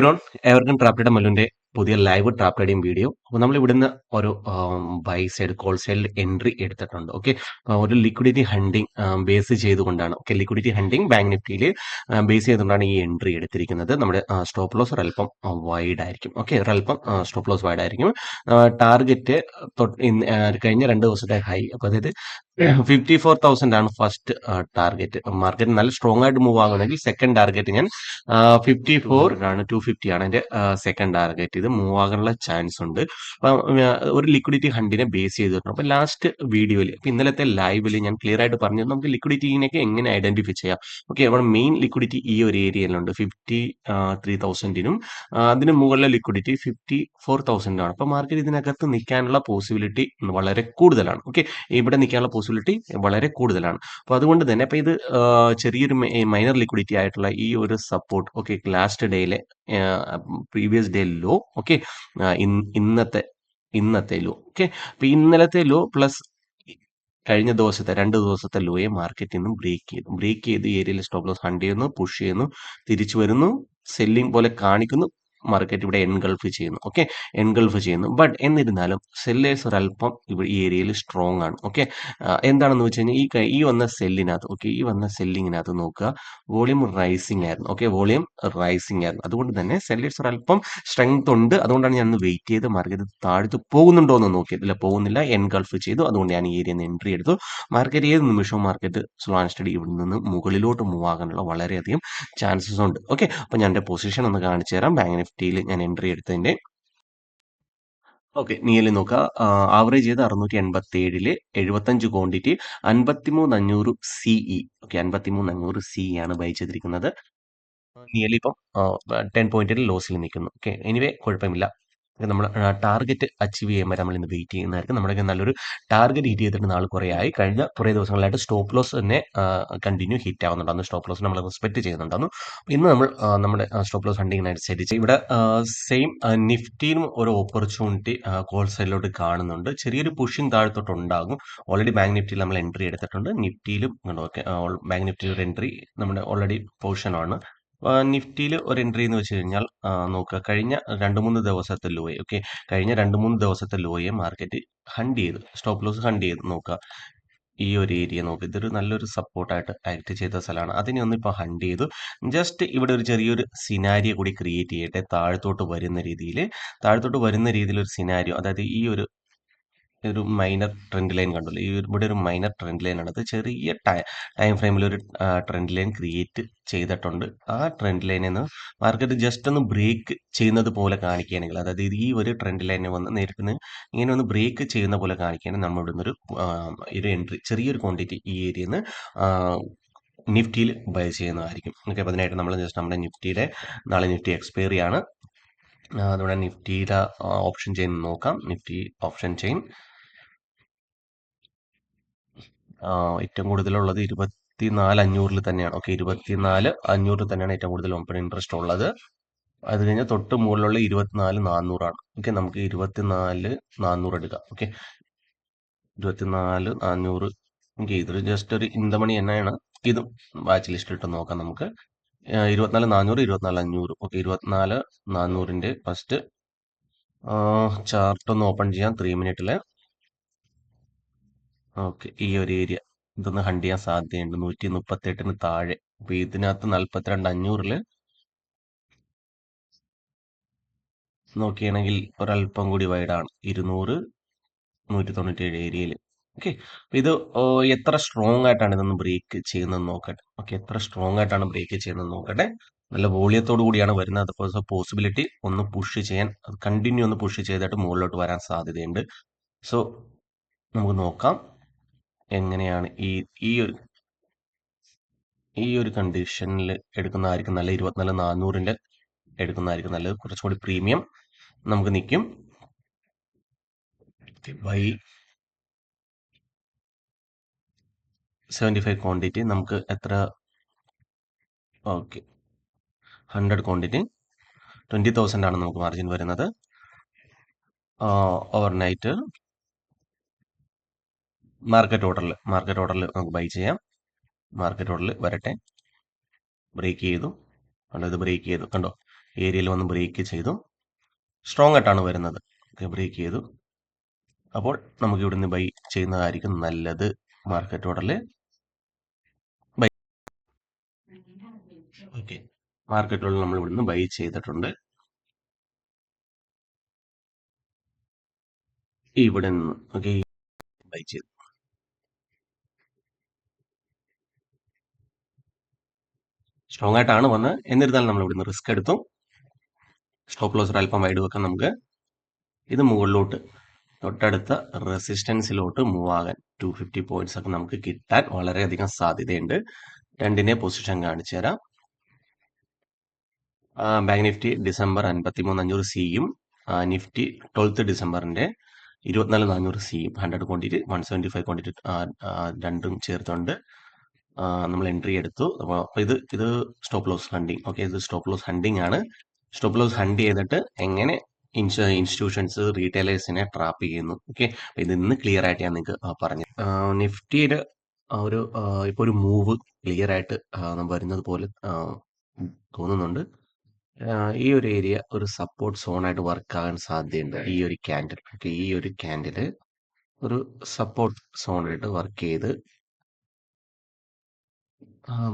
Brown evergreen ട്രാപ്റ്റഡ് മല്ലുവിന്റെ പുതിയ live trap trading video. അപ്പോൾ നമ്മൾ ഇവിടുന്ന് ഒരു ബൈ സൈഡ് കോൾ സൈഡിൽ എൻട്രി എടുത്തിട്ടുണ്ട്. ഓക്കെ, ഒരു ലിക്വിഡിറ്റി ഹണ്ടിങ് ബേസ് ചെയ്തുകൊണ്ടാണ്. ഓക്കെ, ലിക്വിഡിറ്റി ഹണ്ടിങ് ബാങ്ക് നിഫ്റ്റിയിൽ ബേസ് ചെയ്തുകൊണ്ടാണ് ഈ എൻട്രി എടുത്തിരിക്കുന്നത്. നമ്മുടെ സ്റ്റോപ്പ് ലോസ് ഒരല്പം വൈഡ് ആയിരിക്കും. ഓക്കെ, ഒരല്പം സ്റ്റോപ്പ് ലോസ് വൈഡ് ആയിരിക്കും. ടാർഗറ്റ് കഴിഞ്ഞ 2 ദിവസത്തെ ഹൈ, അപ്പോൾ അതായത് 54,000 ആണ് ഫസ്റ്റ് ടാർഗറ്റ്. മാർക്കറ്റ് നല്ല സ്ട്രോങ് ആയിട്ട് മൂവ് ആകുന്നെങ്കിൽ സെക്കൻഡ് ടാർഗറ്റ് ഞാൻ 54 ആണ്, 250 ആണ് എന്റെ സെക്കൻഡ് ടാർഗറ്റ്. ഇത് മൂവ് ആകാനുള്ള ചാൻസ് ഉണ്ട്. അപ്പം ഒരു ലിക്വിഡിറ്റി ഹണ്ടിനെ ബേസ് ചെയ്തിട്ടുണ്ട്. അപ്പൊ ലാസ്റ്റ് വീഡിയോയിൽ, ഇപ്പൊ ഇന്നലത്തെ ലൈവിൽ ഞാൻ ക്ലിയർ ആയിട്ട് പറഞ്ഞു നമുക്ക് ലിക്വിഡിറ്റിനെയൊക്കെ എങ്ങനെ ഐഡന്റിഫൈ ചെയ്യാം. ഓക്കെ, അവിടെ മെയിൻ ലിക്വിഡിറ്റി ഈ ഒരു ഏരിയയിലുണ്ട്. 53,000നും അതിന് മുകളിലെ ലിക്വിഡിറ്റി 54,000 ആണ്. അപ്പൊ മാർക്കറ്റ് ഇതിനകത്ത് നിൽക്കാനുള്ള പോസിബിലിറ്റി വളരെ കൂടുതലാണ്. ഓക്കെ, ഇവിടെ നിൽക്കാനുള്ള പോസിബിലിറ്റി വളരെ കൂടുതലാണ്. അപ്പൊ അതുകൊണ്ട് തന്നെ അപ്പൊ ഇത് ചെറിയൊരു മൈനർ ലിക്വിഡിറ്റി ആയിട്ടുള്ള ഈ ഒരു സപ്പോർട്ട്, ഓക്കെ, ലാസ്റ്റ് ഡേയിലെ പ്രീവിയസ് ഡേ ലോ, ഓക്കെ, ഇന്നത്തെ ലോ, ഓക്കെ. അപ്പൊ ഇന്നലത്തെ ലോ പ്ലസ് കഴിഞ്ഞ ദിവസത്തെ 2 ദിവസത്തെ ലോയെ മാർക്കറ്റ് ഇന്നും ബ്രേക്ക് ചെയ്ത് ഏരിയയിൽ സ്റ്റോപ്പ് ലോസ് ഹണ്ട് ചെയ്യുന്നു, പുഷ് ചെയ്യുന്നു, തിരിച്ചു വരുന്നു, സെല്ലിംഗ് പോലെ കാണിക്കുന്നു, മാർക്കറ്റ് ഇവിടെ എൻഗൾഫ് ചെയ്യുന്നു. ഓക്കെ, എൻഗൾഫ് ചെയ്യുന്നു. ബട്ട് എന്നിരുന്നാലും സെല്ലേഴ്സ് ഒരല്പം ഇവിടെ ഈ ഏരിയയിൽ സ്ട്രോങ് ആണ്. ഓക്കെ, എന്താണെന്ന് വെച്ച് കഴിഞ്ഞാൽ ഈ വന്ന സെല്ലിനകത്ത്, ഓക്കെ, ഈ വന്ന സെല്ലിങ്ങിനകത്ത് നോക്കുക, വോളിയം റൈസിംഗ് ആയിരുന്നു. ഓക്കെ, വോളിയം റൈസിംഗ് ആയിരുന്നു. അതുകൊണ്ട് തന്നെ സെല്ലേഴ്സ് ഒരല്പം സ്ട്രെങ്ത് ഉണ്ട്. അതുകൊണ്ടാണ് ഞാൻ വെയിറ്റ് ചെയ്ത് മാർക്കറ്റ് താഴ്ത്ത് പോകുന്നുണ്ടോ എന്ന് നോക്കിയത്. ഇല്ല, പോകുന്നില്ല, എൻഗൾഫ് ചെയ്തു. അതുകൊണ്ട് ഞാൻ ഈ ഏരിയ എൻട്രി എടുത്തു. മാർക്കറ്റ് ഏത് നിമിഷവും മാർക്കറ്റ് സ്ലോ ആൻഡ് സ്റ്റഡി ഇവിടെ നിന്ന് മുകളിലോട്ട് മൂവ് ആകാനുള്ള വളരെയധികം ചാൻസസ് ഉണ്ട്. ഓക്കെ, അപ്പൊ ഞാൻ എന്റെ പൊസിഷൻ ഒന്ന് കാണിച്ചു തരാം. ബാങ്ക് നിഫ്റ്റിയിൽ ഞാൻ എൻട്രി എടുത്തതിന്റെ. ഓക്കെ, നിയലി നോക്കുക. ആവറേജ് ചെയ്ത് 687 75 ക്വാണ്ടിറ്റി 53,500 സിഇ. ഓക്കെ, 53,500 സിഇ ആണ് ബൈ ചെയ്തിരിക്കുന്നത്. നിയലി ഇപ്പം 10 പോയിന്റിൽ ലോസിൽ നിൽക്കുന്നു. ഓക്കെ, എനിവേ കുഴപ്പമില്ല. നമ്മൾ ടാർഗറ്റ് അച്ചീവ് ചെയ്യുമ്പോൾ നമ്മൾ ഇന്ന് വെയിറ്റ് ചെയ്യുന്നതായിരിക്കും. നമ്മുടെ നല്ലൊരു ടാർഗറ്റ് ഹിറ്റ് ചെയ്തിട്ട് നാൾ കുറേ ആയി. കഴിഞ്ഞ കുറേ ദിവസങ്ങളായിട്ട് സ്റ്റോപ്പ് ലോസ് തന്നെ കണ്ടിന്യൂ ഹിറ്റ് ആവുന്നുണ്ടായിരുന്നു. സ്റ്റോപ്പ് ലോസ് നമ്മൾ റെസ്പെക്ട് ചെയ്യുന്നുണ്ടായിരുന്നു. ഇന്ന് നമ്മൾ നമ്മുടെ സ്റ്റോപ്പ് ലോസ് ഹണ്ടിങ്ങിനനുസരിച്ച് ഇവിടെ സെയിം നിഫ്റ്റിയും ഒരു ഓപ്പർച്യൂണിറ്റി കോൾ സൈഡിലോട്ട് കാണുന്നുണ്ട്. ചെറിയൊരു പുഷിംഗ് താഴത്തോട്ട് ഉണ്ടാകും. ഓൾറെഡി ബാങ്ക് നിഫ്റ്റിയിൽ നമ്മൾ എൻട്രി എടുത്തിട്ടുണ്ട്. നിഫ്റ്റിയിലും ഓക്കെ, ബാങ്ക് നിഫ്റ്റിയിൽ ഒരു എൻട്രി നമ്മുടെ ഓൾറെഡി പൊസിഷനാണ്. നിഫ്റ്റിയിൽ ഒരു എൻട്രി എന്ന് വെച്ച് കഴിഞ്ഞാൽ നോക്കുക, കഴിഞ്ഞ 2-3 ദിവസത്തെ ലോയെ, ഓക്കെ, കഴിഞ്ഞ 2-3 ദിവസത്തെ ലോയെ മാർക്കറ്റ് ഹണ്ട് ചെയ്ത് സ്റ്റോപ്പ് ലോസ് ഹണ്ട് ചെയ്ത് നോക്കുക. ഈ ഒരു ഏരിയ നോക്കുക, ഇതൊരു നല്ലൊരു സപ്പോർട്ടായിട്ട് ആക്ട് ചെയ്ത സ്ഥലമാണ്. അതിനെ ഒന്ന് ഇപ്പോൾ ഹണ്ട് ചെയ്തു. ജസ്റ്റ് ഇവിടെ ഒരു ചെറിയൊരു സിനാരിയോ കൂടി ക്രിയേറ്റ് ചെയ്യട്ടെ. താഴത്തോട്ട് വരുന്ന രീതിയിൽ ഒരു സിനാരിയോ, അതായത് ഈ ഒരു മൈനർ ട്രെൻഡ് ലൈൻ കണ്ടല്ലോ. ഇവിടെ ഒരു മൈനർ ട്രെൻഡ് ലൈൻ ആണ്. അത് ചെറിയ ടൈം ഫ്രെയിമിൽ ഒരു ട്രെൻഡ് ലൈൻ ക്രിയേറ്റ് ചെയ്തിട്ടുണ്ട്. ആ ട്രെൻഡ് ലൈനിൽ നിന്ന് മാർക്കറ്റ് ജസ്റ്റ് ഒന്ന് ബ്രേക്ക് ചെയ്യുന്നത് പോലെ കാണിക്കുകയാണെങ്കിൽ, അതായത് ഈ ഒരു ട്രെൻഡ് ലൈനെ വന്ന് നേരിട്ട് ഇങ്ങനെ ഒന്ന് ബ്രേക്ക് ചെയ്യുന്ന പോലെ കാണിക്കുകയാണെങ്കിൽ നമ്മൾ ഇവിടുന്ന് ഒരു എൻട്രി, ചെറിയൊരു ക്വാണ്ടിറ്റി ഈ ഏരിയയിൽ നിന്ന് നിഫ്റ്റിയിൽ ബൈ ചെയ്യുന്നതായിരിക്കും. ഓക്കെ, അപ്പോൾ അതിനായിട്ട് നമ്മൾ ജസ്റ്റ് നമ്മുടെ നിഫ്റ്റിയുടെ നാളെ നിഫ്റ്റി എക്സ്പയറി ആണ്. അതുകൊണ്ട് നിഫ്റ്റിയുടെ ഓപ്ഷൻ ചെയിൻ നോക്കാം. നിഫ്റ്റി ഓപ്ഷൻ ചെയിൻ ഏറ്റവും കൂടുതലുള്ളത് 24,500 തന്നെയാണ്. ഓക്കെ, 24,500 തന്നെയാണ് ഏറ്റവും കൂടുതൽ ഓപ്പൺ ഇൻട്രസ്റ്റ് ഉള്ളത്. അത് കഴിഞ്ഞാൽ തൊട്ട് മുകളിലുള്ള 24,400 ഓക്കെ, നമുക്ക് 24,400 എടുക്കാം. ഓക്കെ, 24,400. ഓക്കെ, ഇതൊരു ജസ്റ്റ് ഒരു ഇന്ത മണി തന്നെയാണ്. ഇതും വാച്ച് ലിസ്റ്റ് ഇട്ട് നോക്കാം നമുക്ക്. 24,400, 24,500. ഓക്കെ, 24,400ന്റെ ഫസ്റ്റ് ചാർട്ട് ഒന്ന് ഓപ്പൺ ചെയ്യാം 3 മിനിറ്റില്. ഓക്കെ, ഈ ഒരു ഏരിയ ഇതൊന്ന് ഹണ്ട് ചെയ്യാൻ സാധ്യതയുണ്ട്. 138 താഴെ. അപ്പൊ ഇതിനകത്ത് 42,500 നോക്കുകയാണെങ്കിൽ ഒരല്പം കൂടി വൈഡാണ്. 200, 197 ഏരിയയിൽ. ഓക്കെ, ഇത് എത്ര സ്ട്രോങ് ആയിട്ടാണ് ഇതൊന്ന് ബ്രേക്ക് ചെയ്യുന്നത് നോക്കട്ടെ. ഓക്കെ, എത്ര സ്ട്രോങ് ആയിട്ടാണ് ബ്രേക്ക് ചെയ്യുന്നത് നോക്കട്ടെ. നല്ല വോളിയത്തോടു കൂടിയാണ് വരുന്നത്. അതുപോലെ പോസിബിലിറ്റി ഒന്ന് പുഷ് ചെയ്യാൻ, കണ്ടിന്യൂ ഒന്ന് പുഷ് ചെയ്തിട്ട് മുകളിലോട്ട് വരാൻ സാധ്യതയുണ്ട്. സോ നമുക്ക് നോക്കാം എങ്ങനെയാണ് ഈ ഒരു കണ്ടീഷനിൽ എടുക്കുന്നതായിരിക്കും നല്ല. 24,400ന്റെ എടുക്കുന്നതായിരിക്കും നല്ലത്. കുറച്ചുകൂടി പ്രീമിയം നമുക്ക് നിൽക്കും. ബൈ 75 ക്വാണ്ടിറ്റി നമുക്ക് എത്ര? ഓക്കെ, 100 ക്വാണ്ടിറ്റി 20,000 ആണ് നമുക്ക് മാർജിൻ വരുന്നത്. ഓവർനൈറ്റ് മാർക്കറ്റ് ഓർഡറിൽ നമുക്ക് ബൈ ചെയ്യാം. മാർക്കറ്റ് ഓർഡറിൽ വരട്ടെ. ബ്രേക്ക് ചെയ്തു, കണ്ടോ, ഇത് ബ്രേക്ക് ചെയ്തു, കണ്ടോ, ഏരിയയിൽ വന്ന് ബ്രേക്ക് ചെയ്തു. സ്ട്രോങ് ആയിട്ടാണ് വരുന്നത്. ഓക്കെ, ബ്രേക്ക് ചെയ്തു. അപ്പോൾ നമുക്ക് ഇവിടുന്ന് ബൈ ചെയ്യുന്നതായിരിക്കും നല്ലത്. മാർക്കറ്റ് ഓർഡറിൽ ബൈ. ഓക്കെ, മാർക്കറ്റ് ഓർഡർ നമ്മൾ ഇവിടുന്ന് ബൈ ചെയ്തിട്ടുണ്ട്. ഇവിടെ നിന്ന് ഓക്കെ ബൈ ചെയ്തു. സ്ട്രോങ് ആയിട്ടാണ് വന്നത്. എന്നിരുന്നാലും നമ്മൾ ഇവിടുന്ന് റിസ്ക് എടുത്തു. സ്റ്റോപ്പ് ലോസ് അല്പം വൈഡ് വെക്കാം നമുക്ക്. ഇത് മുകളിലോട്ട് തൊട്ടടുത്ത റെസിസ്റ്റൻസിലോട്ട് മൂവ് ആകാൻ 250 പോയിന്റ്സ് ഒക്കെ നമുക്ക് കിട്ടാൻ വളരെയധികം സാധ്യതയുണ്ട്. രണ്ടിനെ പൊസിഷൻ കാണിച്ചു തരാം. ബാങ്ക് നിഫ്റ്റി ഡിസംബർ 53,500 സിയും നിഫ്റ്റി 12th ഡിസംബറിന്റെ 24,400 സിയും 100 ക്വാണ്ടിറ്റി 175 ക്വാണ്ടിറ്റി രണ്ടും ചേർത്തുകൊണ്ട് നമ്മൾ എൻട്രി എടുത്തു. അപ്പോൾ ഇത് സ്റ്റോപ്പ് ലോസ് ഹണ്ടിങ്. ഓക്കെ, ഇത് സ്റ്റോപ്പ് ലോസ് ഹണ്ടിങ് ആണ്. സ്റ്റോപ്പ് ലോസ് ഹണ്ട് ചെയ്തിട്ട് എങ്ങനെ ഇൻസ്റ്റിറ്റ്യൂഷൻസ് റീറ്റെയിലേഴ്സിനെ ട്രാപ്പ് ചെയ്യുന്നു. ഓക്കെ, ഇത് ഇന്ന് ക്ലിയർ ആയിട്ട് ഞാൻ നിങ്ങൾക്ക് പറഞ്ഞു. നിഫ്റ്റിയിൽ ഒരു ഇപ്പോൾ ഒരു മൂവ് ക്ലിയർ ആയിട്ട് വരുന്നത് പോലെ തോന്നുന്നുണ്ട്. ഈ ഒരു ഏരിയ ഒരു സപ്പോർട്ട് സോണായിട്ട് വർക്ക് ആകാൻ സാധ്യതയുണ്ട്. ഈ ഒരു ക്യാൻഡിൽ. ഓക്കെ, ഈ ഒരു ക്യാൻഡിൽ ഒരു സപ്പോർട്ട് സോണായിട്ട് വർക്ക് ചെയ്ത്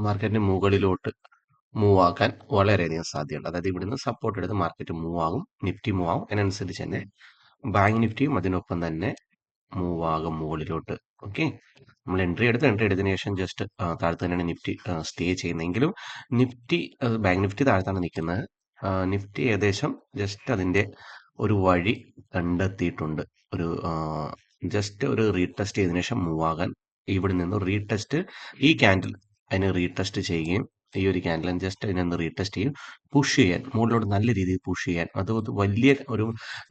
മാർക്കറ്റിന് മുകളിലോട്ട് മൂവ് ആക്കാൻ വളരെയധികം സാധ്യതയുണ്ട്. അതായത് ഇവിടുന്ന് സപ്പോർട്ട് എടുത്ത് മാർക്കറ്റ് മൂവ് ആകും, നിഫ്റ്റി മൂവ് ആകും. അതിനനുസരിച്ച് തന്നെ ബാങ്ക് നിഫ്റ്റിയും അതിനൊപ്പം തന്നെ മൂവ് ആകും മുകളിലോട്ട്. ഓക്കെ, നമ്മൾ എൻട്രി എടുത്തതിന് ശേഷം ജസ്റ്റ് താഴത്ത് തന്നെയാണ് നിഫ്റ്റി സ്റ്റേ ചെയ്യുന്നതെങ്കിലും നിഫ്റ്റി ബാങ്ക് നിഫ്റ്റി താഴത്താണ് നിൽക്കുന്നത്. നിഫ്റ്റി ഏകദേശം ജസ്റ്റ് അതിന്റെ ഒരു വഴി കണ്ടെത്തിയിട്ടുണ്ട്. ഒരു ജസ്റ്റ് ഒരു റീടെസ്റ്റ് ചെയ്തതിനു ശേഷം മൂവ് ആകാൻ ഇവിടെ നിന്ന് റീടെസ്റ്റ് ഈ ക്യാൻഡിൽ അതിനെ റീടെസ്റ്റ് ചെയ്യുകയും ഈ ഒരു ക്യാൻഡിൽ ജസ്റ്റ് അതിനൊന്ന് റീടെസ്റ്റ് ചെയ്യും, പുഷ് ചെയ്യാൻ മുകളിലോട്ട് നല്ല രീതിയിൽ പുഷ് ചെയ്യാൻ. അത് വലിയ ഒരു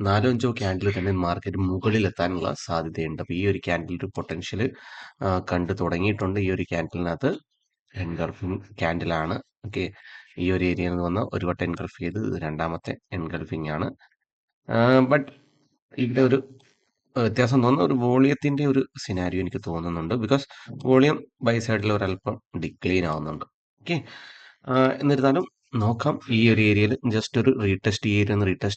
4-5 ക്യാൻഡിൽ തന്നെ മാർക്കറ്റ് മുകളിൽ എത്താനുള്ള സാധ്യതയുണ്ട്. അപ്പോൾ ഈ ഒരു ക്യാൻഡിൽ ഒരു പൊട്ടൻഷ്യൽ കണ്ടു തുടങ്ങിയിട്ടുണ്ട്. ഈ ഒരു ക്യാൻഡിലിനകത്ത് എൻഗൾഫിംഗ് ക്യാൻഡിലാണ്. ഓക്കെ, ഈ ഒരു ഏരിയയിൽ നിന്ന് വന്ന് ഒരു വട്ടം എൻഗൾഫ് ചെയ്ത് രണ്ടാമത്തെ എൻഗൾഫിംഗ് ആണ്. ബട്ട് ഇവിടെ ഒരു വ്യത്യാസം തോന്നുന്ന ഒരു വോളിയത്തിന്റെ ഒരു സിനാരിയോ എനിക്ക് തോന്നുന്നുണ്ട്. ബിക്കോസ് വോളിയം ബൈ സൈഡിൽ ഒരല്പം ഡിക്ലൈൻ ആവുന്നുണ്ട്. ഓക്കെ, എന്നിരുന്നാലും നോക്കാം. ഈ ഒരു ഏരിയയിൽ ജസ്റ്റ് ഒരു റീടെസ്റ്റ്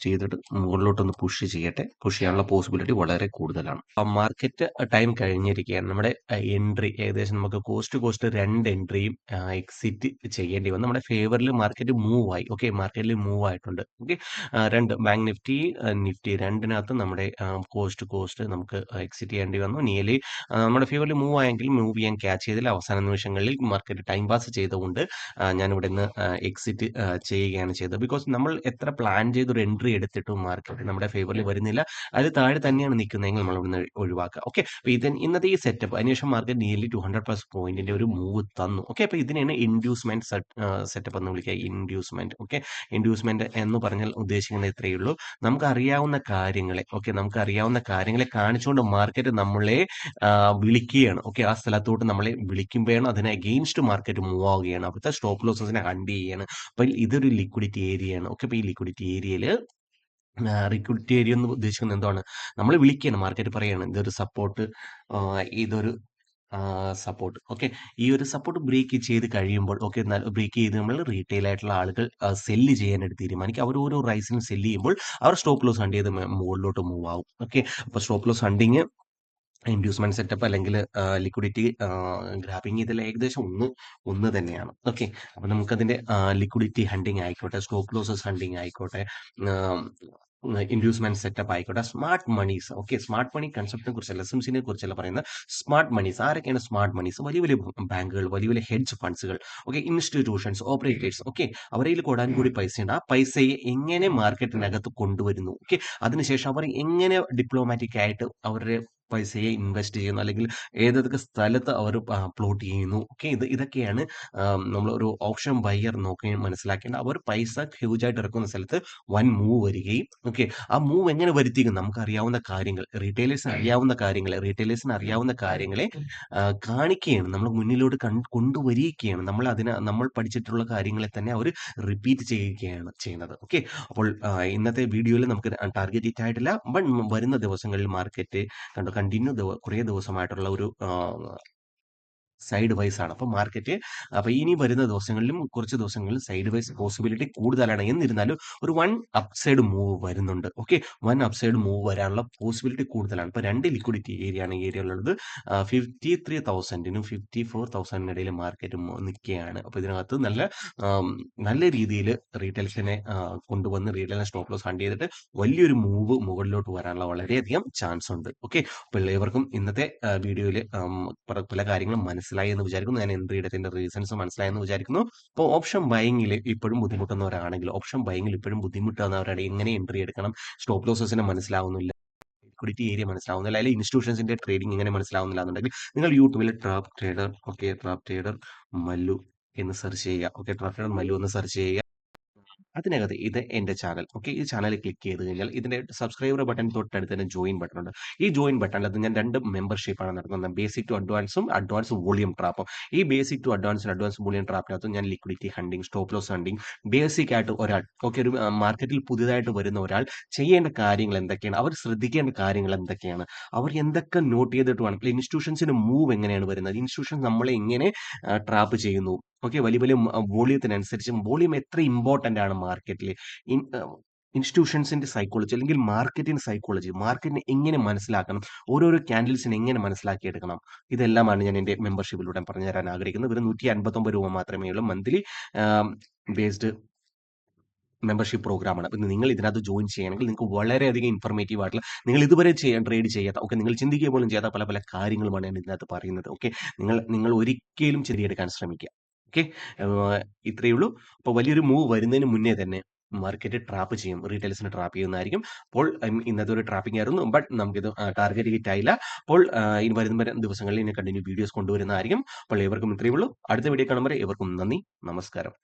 ചെയ്തിട്ട് മുകളിലോട്ടൊന്ന് പുഷ് ചെയ്യട്ടെ. പുഷ് ചെയ്യാനുള്ള പോസിബിലിറ്റി വളരെ കൂടുതലാണ്. മാർക്കറ്റ് ടൈം കഴിഞ്ഞിരിക്കുകയാണ്. നമ്മുടെ എൻട്രി ഏകദേശം നമുക്ക് കോസ്റ്റ് രണ്ട് എൻട്രിയും എക്സിറ്റ് ചെയ്യേണ്ടി വന്നു. നമ്മുടെ ഫേവറിൽ മാർക്കറ്റ് മൂവ് ആയി. ഓക്കെ, മാർക്കറ്റിൽ മൂവ് ആയിട്ടുണ്ട്. ഓക്കെ, രണ്ട് ബാങ്ക് നിഫ്റ്റി രണ്ടിനകത്ത് നമ്മുടെ കോസ്റ്റ് നമുക്ക് എക്സിറ്റ് ചെയ്യേണ്ടി വന്നു. നിയർലി നമ്മുടെ ഫേവറിൽ മൂവ് ആയെങ്കിൽ മൂവ് ചെയ്യാൻ ക്യാച്ച് ചെയ്തില്ല. അവസാന നിമിഷങ്ങളിൽ മാർക്കറ്റ് ടൈം പാസ് ചെയ്തുകൊണ്ട് ഞാൻ ഇവിടെ നിന്ന് എക്സിറ്റ് ചെയ്യുകയാണ് ചെയ്തത്. ബിക്കോസ് നമ്മൾ എത്ര പ്ലാൻ ചെയ്ത് ഒരു എൻട്രി എടുത്തിട്ടും മാർക്കറ്റ് നമ്മുടെ ഫേവറിൽ വരുന്നില്ല, അത് താഴെ തന്നെയാണ് നിൽക്കുന്നതെങ്കിൽ നമ്മൾ ഇവിടുന്ന് ഒഴിവാക്കുക. ഓക്കെ, അപ്പോൾ ഇന്നത്തെ ഈ സെറ്റപ്പ് അതിനുശേഷം മാർക്കറ്റ് നിയർലി 200+ പോയിന്റിന്റെ ഒരു മൂവ് തന്നു. ഓക്കെ, അപ്പോൾ ഇതിനെയാണ് ഇൻഡ്യൂസ്മെന്റ് സെറ്റപ്പ് എന്ന് വിളിക്കുക. ഇൻഡ്യൂസ്മെന്റ്. ഓക്കെ, ഇൻഡ്യൂസ്മെന്റ് എന്ന് പറഞ്ഞാൽ ഉദ്ദേശിക്കുന്നത് ഇത്രയേ ഉള്ളൂ. നമുക്ക് അറിയാവുന്ന കാര്യങ്ങളെ കാണിച്ചുകൊണ്ട് മാർക്കറ്റ് നമ്മളെ വിളിക്കുകയാണ്. ഓക്കെ, ആ സ്ഥലത്തോട്ട് നമ്മളെ വിളിക്കുമ്പോഴാണ് അതിനെ അഗെയിൻസ്റ്റ് മാർക്കറ്റ് മൂവ് ആവുകയാണ്. അവിടുത്തെ സ്റ്റോപ്പ് ലോസസിനെ ഹണ്ട് ചെയ്യുകയാണ്. അപ്പൊ ഇതൊരു ലിക്വിഡിറ്റി ഏരിയയാണ്. ഓക്കെ, അപ്പൊ ഈ ലിക്വിഡിറ്റി ഏരിയയില് എന്ന് ഉദ്ദേശിക്കുന്നത് എന്താണ്? നമ്മൾ വിളിക്കുകയാണ്, മാർക്കറ്റ് പറയാണ് ഇതൊരു സപ്പോർട്ട്, ഇതൊരു സപ്പോർട്ട്. ഓക്കെ, ഈ ഒരു സപ്പോർട്ട് ബ്രേക്ക് ചെയ്ത് കഴിയുമ്പോൾ ഓക്കെ, ബ്രേക്ക് ചെയ്ത് നമ്മൾ റീറ്റെയിൽ ആയിട്ടുള്ള ആളുകൾ സെല്ല് ചെയ്യാനായിട്ട് തീരുമാനിക്കും. അവർ ഓരോ റൈസിനും സെല്ല് ചെയ്യുമ്പോൾ അവർ സ്റ്റോപ്പ് ലോസ് ഹണ്ട് ചെയ്ത് മുകളിലോട്ട് മൂവ് ആവും. ഓക്കെ, അപ്പോൾ stop loss hunting, inducement setup അല്ലെങ്കിൽ ലിക്വിഡിറ്റി ഗ്രാബിങ് ഇതിൽ ഏകദേശം ഒന്ന് തന്നെയാണ്. ഓക്കെ, അപ്പൊ നമുക്കതിന്റെ ലിക്വിഡിറ്റി ഹണ്ടിങ് ആയിക്കോട്ടെ, സ്റ്റോപ്പ് ലോസസ് ഹണ്ടിങ് ആയിക്കോട്ടെ, ഇൻഡ്യൂസ്മെന്റ് സെറ്റപ്പ് ആയിക്കോട്ടെ, smart monies. Okay, smart money കൺസെപ്റ്റിനെ കുറിച്ചല്ല, എസ്എംസിനെ കുറിച്ചല്ല പറയുന്നത്. സ്മാർട്ട് മണീസ് ആരൊക്കെയാണ് സ്മാർട്ട് മണീസ്? വലിയ വലിയ ബാങ്കുകൾ, വലിയ വലിയ ഹെഡ്ജ് ഫണ്ട്സുകൾ, ഓക്കെ, ഇൻസ്റ്റിറ്റ്യൂഷൻസ്, ഓപ്പറേറ്റേഴ്സ്. ഓക്കെ, അവരിൽ കൂടാൻ കൂടി പൈസയുണ്ട്. ആ പൈസയെ എങ്ങനെ മാർക്കറ്റിനകത്ത് കൊണ്ടുവരുന്നു. ഓക്കെ, അതിനുശേഷം അവർ എങ്ങനെ ഡിപ്ലോമാറ്റിക് ആയിട്ട് അവരുടെ പൈസയെ ഇൻവെസ്റ്റ് ചെയ്യുന്നു, അല്ലെങ്കിൽ ഏതൊക്കെ സ്ഥലത്ത് അവർ പ്ലോട്ട് ചെയ്യുന്നു. ഓക്കെ, ഇതൊക്കെയാണ് നമ്മൾ ഒരു ഓപ്ഷൻ ബയർ നോക്കി മനസ്സിലാക്കേണ്ട. അവർ പൈസ ഹ്യൂജ് ആയിട്ട് ഇറക്കുന്ന സ്ഥലത്ത് വൻ മൂവ് വരികയും ഓക്കെ, ആ മൂവ് എങ്ങനെ വരുത്തിക്കും? നമുക്ക് അറിയാവുന്ന കാര്യങ്ങൾ, റീറ്റെയിലേഴ്സിന് അറിയാവുന്ന കാര്യങ്ങളെ കാണിക്കുകയാണ്, നമ്മൾ മുന്നിലോട്ട് കൊണ്ടുവരികയാണ്. നമ്മൾ പഠിച്ചിട്ടുള്ള കാര്യങ്ങളെ തന്നെ അവർ റിപ്പീറ്റ് ചെയ്യുകയാണ് ചെയ്യുന്നത്. ഓക്കെ, അപ്പോൾ ഇന്നത്തെ വീഡിയോയിൽ നമുക്ക് ടാർഗറ്റ് ഹിറ്റ് ആയിട്ടില്ല. ബട്ട് വരുന്ന ദിവസങ്ങളിൽ മാർക്കറ്റ് കണ്ടിന്യൂ കുറേ ദിവസമായിട്ടുള്ള ഒരു സൈഡ് വൈസ് ആണ്. അപ്പോൾ മാർക്കറ്റ് അപ്പോൾ ഇനി വരുന്ന ദിവസങ്ങളിലും കുറച്ച് ദിവസങ്ങളിൽ സൈഡ് വൈസ് പോസിബിലിറ്റി കൂടുതലാണ്. എന്നിരുന്നാലും ഒരു വൺ അപ്സൈഡ് മൂവ് വരുന്നുണ്ട്. ഓക്കെ. വൺ അപ്സൈഡ് മൂവ് വരാനുള്ള പോസിബിലിറ്റി കൂടുതലാണ്. ഇപ്പോൾ 2 ലിക്വിഡിറ്റി ഏരിയയാണ് ഈ ഏരിയയിലുള്ളത്. 53,000നും 54,000നും ഇടയിൽ മാർക്കറ്റ് നിൽക്കുകയാണ്. അപ്പോൾ ഇതിനകത്ത് നല്ല രീതിയിൽ റീറ്റെയിൽസിനെ കൊണ്ടുവന്ന് റീറ്റെയിലിനെ സ്റ്റോപ്പ് ലോസ് ഹണ്ട് ചെയ്തിട്ട് വലിയൊരു മൂവ് മുകളിലോട്ട് വരാനുള്ള വളരെയധികം ചാൻസ് ഉണ്ട്. ഓക്കെ. അപ്പോൾ എല്ലാവർക്കും ഇന്നത്തെ വീഡിയോയിൽ പല കാര്യങ്ങളും മനസ്സിലായി എന്ന് വിചാരിക്കുന്നു. ഞാൻ എൻട്രി എടുത്തതിന്റെ റീസൺസ് മനസ്സിലായെന്ന് വിചാരിക്കുന്നു. അപ്പോൾ ഓപ്ഷൻ ബൈങ്ങിൽ ഇപ്പോഴും ബുദ്ധിമുട്ടുന്നവരാണെങ്കിൽ ഓപ്ഷൻ ബൈങ്ങിൽ ഇപ്പോഴും ബുദ്ധിമുട്ടുന്നവരാണ് എങ്ങനെ എൻട്രി എടുക്കണം, സ്റ്റോപ്പ് ലോസസിനെ മനസ്സിലാവുന്നില്ല, ലിക്വിഡിറ്റി ഏരിയ മനസ്സിലാവുന്നില്ല, അല്ലെങ്കിൽ ഇൻസ്റ്റിറ്റ്യൂഷൻസിന്റെ ട്രേഡിംഗ് എങ്ങനെ മനസ്സിലാവുന്നില്ല എന്നുണ്ടെങ്കിൽ നിങ്ങൾ യൂട്യൂബിൽ trap trader, okay, trap trader Mallu എന്ന് സെർച്ച് ചെയ്യുക. ഓക്കെ, ട്രാപ്പ് ട്രേഡർ മല്ലു എന്ന് സെർച്ച് ചെയ്യുക. അതിനകത്ത് ഇത് എൻ്റെ ചാനൽ. ഓക്കെ. ഈ ചാനൽ ക്ലിക്ക് ചെയ്ത് കഴിഞ്ഞാൽ ഇതിന്റെ സബ്സ്ക്രൈബർ ബട്ടൺ തൊട്ടടുത്ത് തന്നെ ജോയിൻ ബട്ടൺ ഉണ്ട്. ഈ ജോയിൻ ബട്ടണിനകത്ത് ഞാൻ 2 മെമ്പർഷിപ്പാണ് നടത്തുന്നത്. ബേസിക് ടു അഡ്വാൻസും അഡ്വാൻസ് വോളിയം ട്രാപ്പും. ഈ ബേസിക് ടു അഡ്വാൻസും അഡ്വാൻസ് വോളിയം ട്രാപ്പിനകത്ത് ഞാൻ liquidity hunting, stop loss hunting, basic ആയിട്ട് ഒരാൾ, ഓക്കെ, ഒരു മാർക്കറ്റിൽ പുതിയതായിട്ട് വരുന്ന ഒരാൾ ചെയ്യേണ്ട കാര്യങ്ങൾ എന്തൊക്കെയാണ്, അവർ ശ്രദ്ധിക്കേണ്ട കാര്യങ്ങൾ എന്തൊക്കെയാണ്, അവർ എന്തൊക്കെ നോട്ട് ചെയ്തിട്ട് വേണം, ഇൻസ്റ്റിറ്റ്യൂഷൻസിന്റെ മൂവ് എങ്ങനെയാണ് വരുന്നത്, ഇൻസ്റ്റിറ്റ്യൂഷൻ നമ്മളെ എങ്ങനെ ട്രാപ്പ് ചെയ്യുന്നു, ഓക്കെ, വലിയ വലിയ വോളിയത്തിനനുസരിച്ച് വോളിയം എത്ര ഇമ്പോർട്ടന്റ് ആണ് മാർക്കറ്റിൽ, ഇൻസ്റ്റിറ്റ്യൂഷൻസിന്റെ സൈക്കോളജി അല്ലെങ്കിൽ മാർക്കറ്റിന്റെ സൈക്കോളജി, മാർക്കറ്റിനെ എങ്ങനെ മനസ്സിലാക്കണം, ഓരോരോ ക്യാൻഡിൽസിനെ എങ്ങനെ മനസ്സിലാക്കിയെടുക്കണം, ഇതെല്ലാമാണ് ഞാൻ എൻ്റെ മെമ്പർഷിപ്പിലൂടെ പറഞ്ഞു തരാൻ ആഗ്രഹിക്കുന്നത്. ഒരു 159 രൂപ മാത്രമേ ഉള്ളൂ മന്ത്ലി ബേസ്ഡ് മെമ്പർഷിപ്പ് പ്രോഗ്രാമാണ്. അപ്പം നിങ്ങൾ ഇതിനകത്ത് ജോയിൻ ചെയ്യണമെങ്കിൽ നിങ്ങൾക്ക് വളരെയധികം ഇൻഫർമേറ്റീവ് ആയിട്ടുള്ള, നിങ്ങൾ ഇതുവരെ ട്രേഡ് ചെയ്യാത്ത, ഓക്കെ, നിങ്ങൾ ചിന്തിക്കുക പോലും ചെയ്യാത്ത പല പല കാര്യങ്ങളുമാണ് ഞാൻ ഇതിനകത്ത് പറയുന്നത്. ഓക്കെ. നിങ്ങൾ ഒരിക്കലും ചെറിയെടുക്കാൻ ശ്രമിക്കുക. ഓക്കെ. ഇത്രയേ ഉള്ളൂ. അപ്പോൾ വലിയൊരു മൂവ് വരുന്നതിന് മുന്നേ തന്നെ മാർക്കറ്റ് ട്രാപ്പ് ചെയ്യും, റീറ്റെയിൽസിനെ ട്രാപ്പ് ചെയ്യുന്നതായിരിക്കും. അപ്പോൾ ഇന്നത്തെ ഒരു ട്രാപ്പിംഗ് ആയിരുന്നു, ബട്ട് നമുക്കിത് ടാർഗറ്റ് ഹിറ്റ് ആയില്ല. അപ്പോൾ ഇനി വരുന്ന ദിവസങ്ങളിൽ കണ്ടിന്യൂ വീഡിയോസ് കൊണ്ടുവരുന്നതായിരിക്കും. അപ്പോൾ ഏവർക്കും ഇത്രയേ ഉള്ളൂ. അടുത്ത വീഡിയോ കാണുമ്പോൾ ഏവർക്കും നന്ദി, നമസ്കാരം.